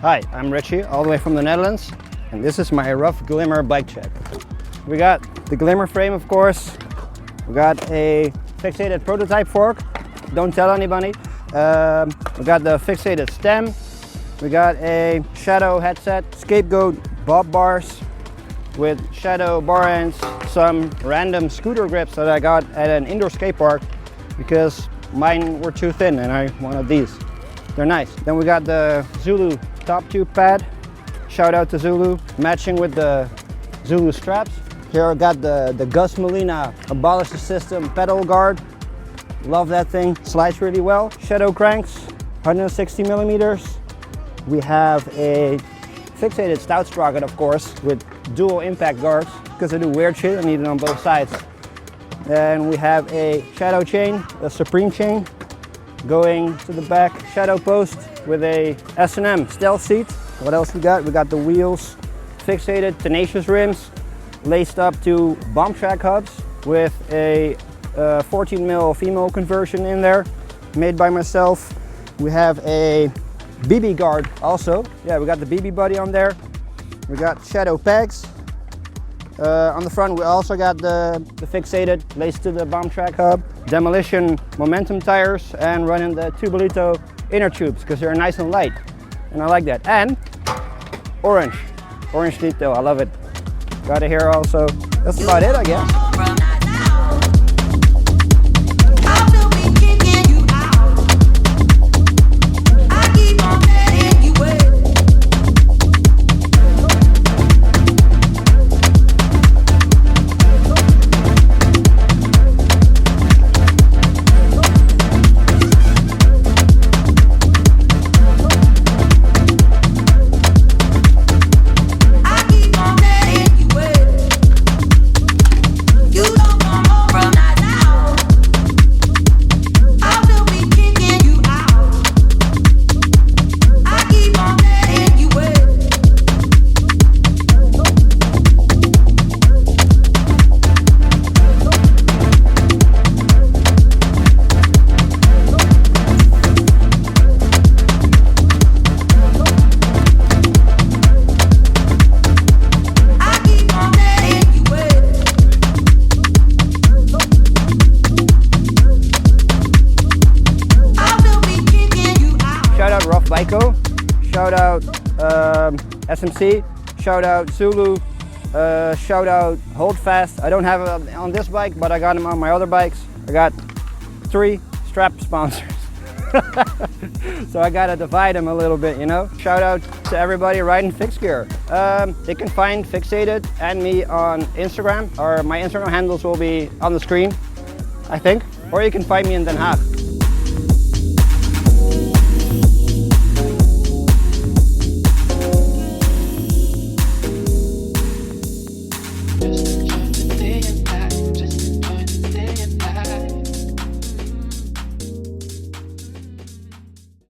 Hi, I'm Ritchie, all the way from the Netherlands, and this is my Ruff Glimmer bike check. We got the Glimmer frame, of course. We got a fixated prototype fork. Don't tell anybody. We got the fixated stem. We got a Shadow headset, scapegoat bob bars with Shadow bar ends, some random scooter grips that I got at an indoor skate park because mine were too thin and I wanted these. They're nice. Then we got the Zulu top tube pad. Shout out to Zulu, matching with the Zulu straps. Here I got the Gus Molina Abolish the System pedal guard. Love that thing, slides really well. Shadow cranks, 160 millimeters. We have a fixated stout sprocket, of course, with dual impact guards, because I do weird shit, I need it on both sides. And we have a Shadow chain, a Supreme chain, going to the back. Shadow post with a S&M stealth seat. What else we got? We got the wheels, fixated tenacious rims, laced up to bomb track hubs with a 14mm female conversion in there, made by myself. We have a BB guard also. Yeah, we got the BB buddy on there. We got Shadow pegs. On the front we also got the fixated laced to the bomb track hub. Demolition momentum tires and running the Tubolito inner tubes because they're nice and light. And I like that. And orange detail, I love it. Got it here also. That's about it, I guess. Shout out SMC, shout out Zulu, shout out Hold Fast. I don't have it on this bike, but I got them on my other bikes. I got 3 strap sponsors. So I gotta divide them a little bit, you know? Shout out to everybody riding fixed gear. They can find Fixated and me on Instagram, or my Instagram handles will be on the screen, I think. Or you can find me in Den Haag.